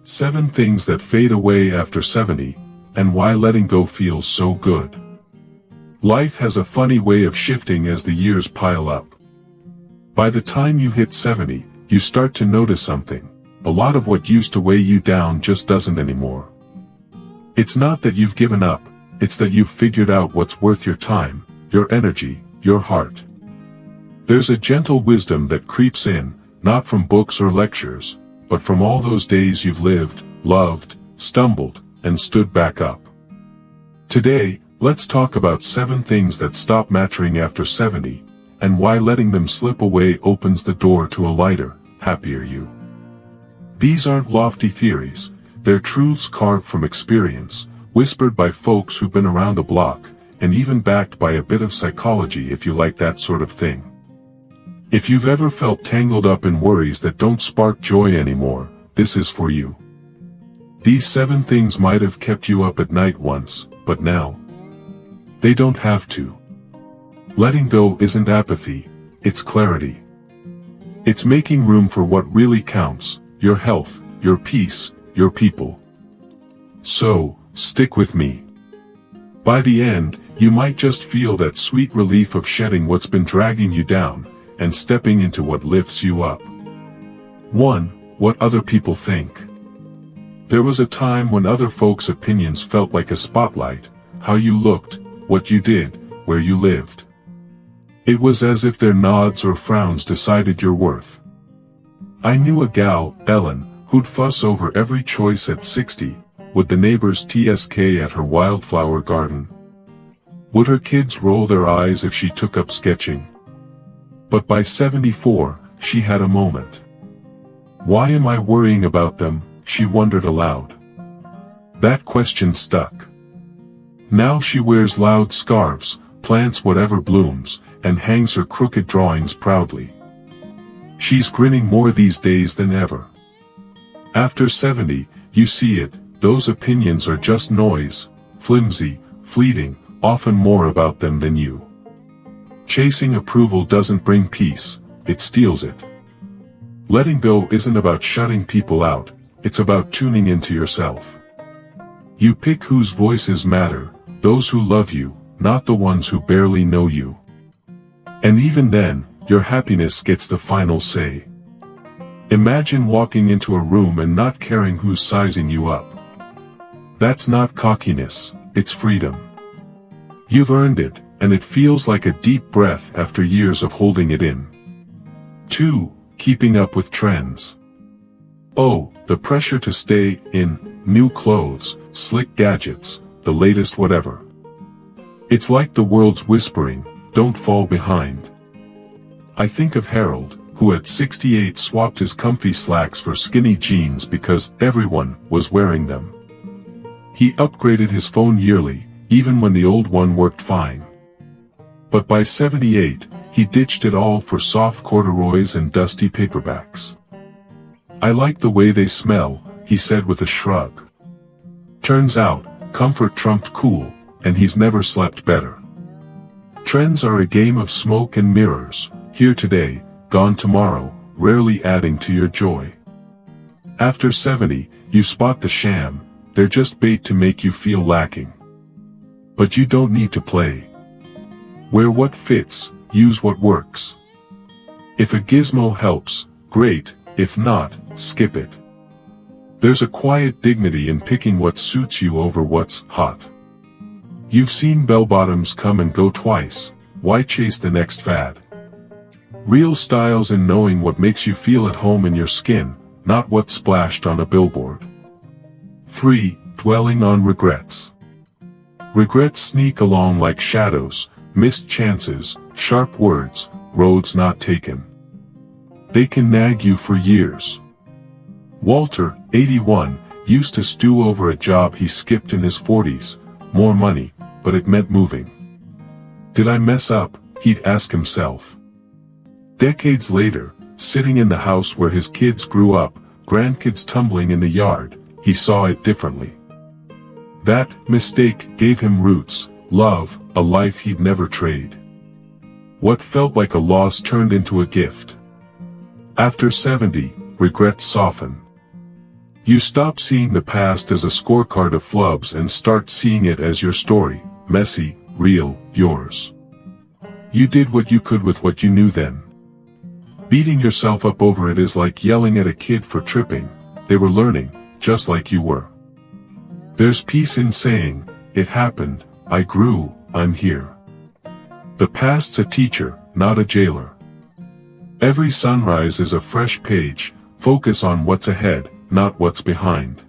7 things that fade away after 70, and why letting go feels so good. Life has a funny way of shifting as the years pile up. By the time you hit 70, you start to notice something. A lot of what used to weigh you down just doesn't anymore. It's not that you've given up, it's that you've figured out what's worth your time, your energy, your heart. There's a gentle wisdom that creeps in, not from books or lectures, but from all those days you've lived, loved, stumbled, and stood back up. Today, let's talk about 7 things that stop mattering after 70, and why letting them slip away opens the door to a lighter, happier you. These aren't lofty theories, they're truths carved from experience, whispered by folks who've been around the block, and even backed by a bit of psychology if you like that sort of thing. If you've ever felt tangled up in worries that don't spark joy anymore, this is for you. These 7 things might have kept you up at night once, but now, they don't have to. Letting go isn't apathy, it's clarity. It's making room for what really counts, your health, your peace, your people. So, stick with me. By the end, you might just feel that sweet relief of shedding what's been dragging you down, and stepping into what lifts you up. 1. What other people think. There was a time when other folks' opinions felt like a spotlight, how you looked, what you did, where you lived. It was as if their nods or frowns decided your worth. I knew a gal, Ellen, who'd fuss over every choice at 60, would the neighbors TSK at her wildflower garden? Would her kids roll their eyes if she took up sketching? But by 74, she had a moment. Why am I worrying about them, she wondered aloud. That question stuck. Now she wears loud scarves, plants whatever blooms, and hangs her crooked drawings proudly. She's grinning more these days than ever. After 70, you see it, those opinions are just noise, flimsy, fleeting, often more about them than you. Chasing approval doesn't bring peace, it steals it. Letting go isn't about shutting people out, it's about tuning into yourself. You pick whose voices matter, those who love you, not the ones who barely know you. And even then, your happiness gets the final say. Imagine walking into a room and not caring who's sizing you up. That's not cockiness, it's freedom. You've earned it, and it feels like a deep breath after years of holding it in. 2. Keeping up with trends. Oh, the pressure to stay in, new clothes, slick gadgets, the latest whatever. It's like the world's whispering, don't fall behind. I think of Harold, who at 68 swapped his comfy slacks for skinny jeans because everyone was wearing them. He upgraded his phone yearly, even when the old one worked fine. But by 78, he ditched it all for soft corduroys and dusty paperbacks. I like the way they smell, he said with a shrug. Turns out, comfort trumped cool, and he's never slept better. Trends are a game of smoke and mirrors, here today, gone tomorrow, rarely adding to your joy. After 70, you spot the sham, they're just bait to make you feel lacking. But you don't need to play. Wear what fits, use what works. If a gizmo helps, great, if not, skip it. There's a quiet dignity in picking what suits you over what's hot. You've seen bell-bottoms come and go twice, why chase the next fad? Real style's in knowing what makes you feel at home in your skin, not what's splashed on a billboard. 3. Dwelling on regrets. Regrets sneak along like shadows, missed chances, sharp words, roads not taken. They can nag you for years. Walter, 81, used to stew over a job he skipped in his 40s, more money, but it meant moving. Did I mess up, he'd ask himself. Decades later, sitting in the house where his kids grew up, grandkids tumbling in the yard, he saw it differently. That mistake gave him roots, love, a life he'd never trade. What felt like a loss turned into a gift. After 70, regrets soften. You stop seeing the past as a scorecard of flubs and start seeing it as your story, messy, real, yours. You did what you could with what you knew then. Beating yourself up over it is like yelling at a kid for tripping. They were learning, just like you were. There's peace in saying, it happened, I grew, I'm here. The past's a teacher, not a jailer. Every sunrise is a fresh page, focus on what's ahead, not what's behind.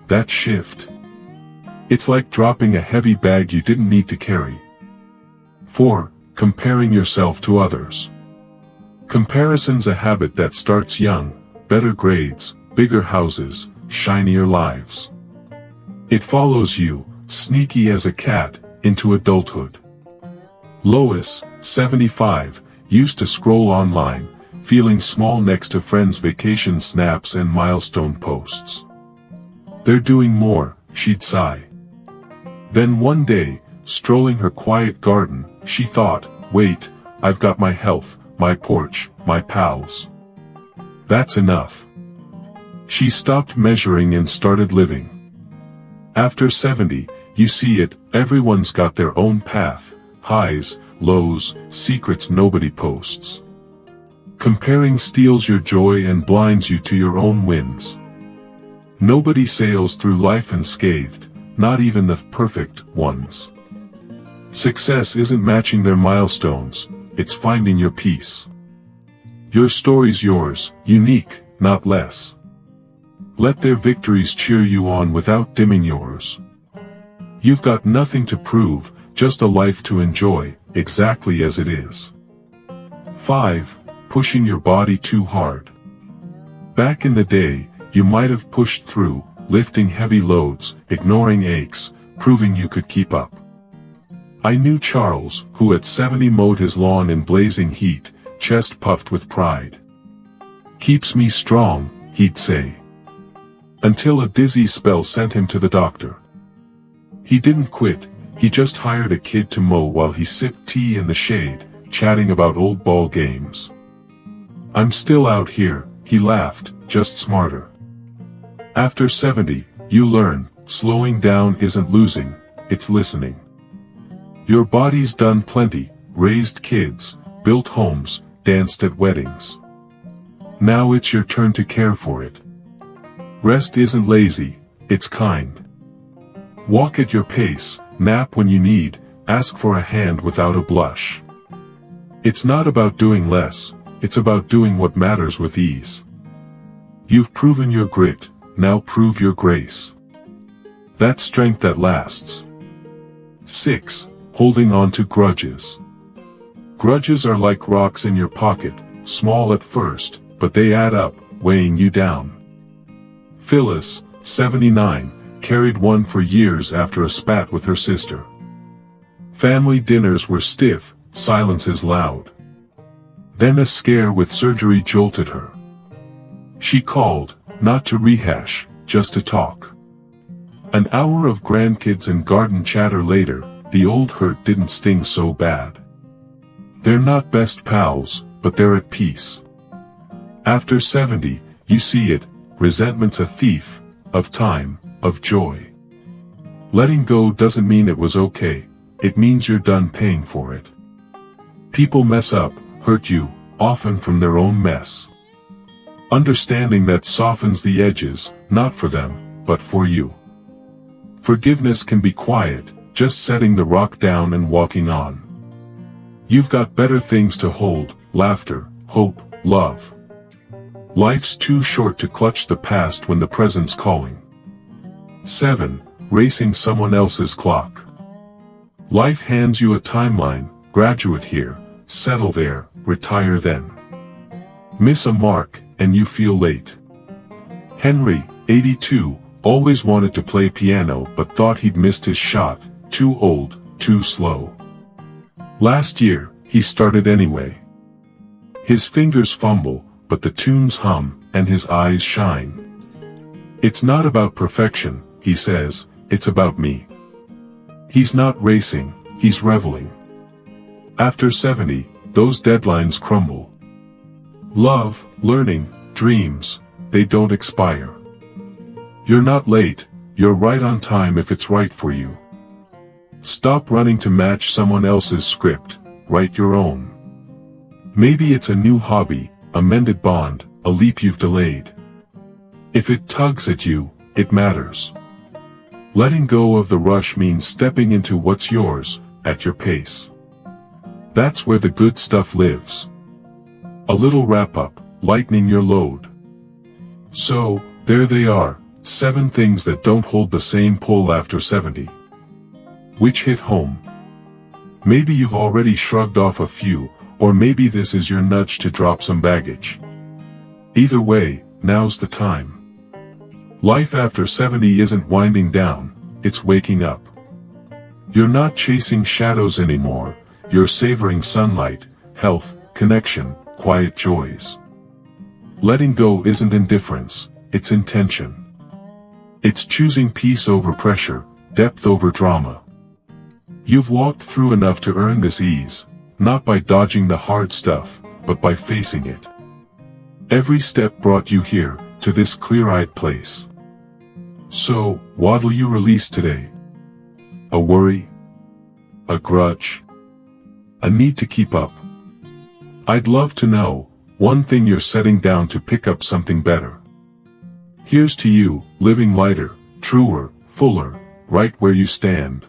That shift. It's like dropping a heavy bag you didn't need to carry. 4. Comparing yourself to others. Comparison's a habit that starts young, better grades, bigger houses, shinier lives. It follows you, sneaky as a cat, into adulthood. Lois, 75, used to scroll online, feeling small next to friends' vacation snaps and milestone posts. They're doing more, she'd sigh. Then one day, strolling her quiet garden, she thought, wait, I've got my health, my porch, my pals. That's enough. She stopped measuring and started living. After 70, you see it, everyone's got their own path, highs, lows, secrets nobody posts. Comparing steals your joy and blinds you to your own wins. Nobody sails through life unscathed, not even the perfect ones. Success isn't matching their milestones, it's finding your peace. Your story's yours, unique, not less. Let their victories cheer you on without dimming yours. You've got nothing to prove, just a life to enjoy, exactly as it is. 5. Pushing your body too hard. Back in the day, you might have pushed through, lifting heavy loads, ignoring aches, proving you could keep up. I knew Charles, who at 70 mowed his lawn in blazing heat, chest puffed with pride. Keeps me strong, he'd say. Until a dizzy spell sent him to the doctor. He didn't quit, he just hired a kid to mow while he sipped tea in the shade, chatting about old ball games. I'm still out here, he laughed, just smarter. After 70, you learn, slowing down isn't losing, it's listening. Your body's done plenty, raised kids, built homes, danced at weddings. Now it's your turn to care for it. Rest isn't lazy, it's kind. Walk at your pace, nap when you need, ask for a hand without a blush. It's not about doing less, it's about doing what matters with ease. You've proven your grit, now prove your grace. That's strength that lasts. 6. Holding on to grudges. Grudges are like rocks in your pocket, small at first, but they add up, weighing you down. Phyllis, 79, carried one for years after a spat with her sister. Family dinners were stiff, silences loud. Then a scare with surgery jolted her. She called, not to rehash, just to talk. An hour of grandkids and garden chatter later, the old hurt didn't sting so bad. They're not best pals, but they're at peace. After 70, you see it, resentment's a thief, of time, of joy. Letting go doesn't mean it was okay, it means you're done paying for it. People mess up, hurt you, often from their own mess. Understanding that softens the edges, not for them, but for you. Forgiveness can be quiet, just setting the rock down and walking on. You've got better things to hold, laughter, hope, love. Life's too short to clutch the past when the present's calling. 7. Racing someone else's clock. Life hands you a timeline, graduate here, settle there, retire then. Miss a mark, and you feel late. Henry, 82, always wanted to play piano but thought he'd missed his shot, too old, too slow. Last year, he started anyway. His fingers fumble, but the tunes hum, and his eyes shine. It's not about perfection, he says, it's about me. He's not racing, he's reveling. After 70, those deadlines crumble. Love, learning, dreams, they don't expire. You're not late, you're right on time if it's right for you. Stop running to match someone else's script, write your own. Maybe it's a new hobby, a mended bond, a leap you've delayed. If it tugs at you, it matters. Letting go of the rush means stepping into what's yours, at your pace. That's where the good stuff lives. A little wrap-up, lightening your load. So, there they are, 7 things that don't hold the same pull after 70. Which hit home? Maybe you've already shrugged off a few, or maybe this is your nudge to drop some baggage. Either way, now's the time. Life after 70 isn't winding down, it's waking up. You're not chasing shadows anymore, you're savoring sunlight, health, connection, quiet joys. Letting go isn't indifference, it's intention. It's choosing peace over pressure, depth over drama. You've walked through enough to earn this ease, not by dodging the hard stuff, but by facing it. Every step brought you here, to this clear-eyed place. So, what'll you release today? A worry? A grudge? A need to keep up? I'd love to know, one thing you're setting down to pick up something better. Here's to you, living lighter, truer, fuller, right where you stand.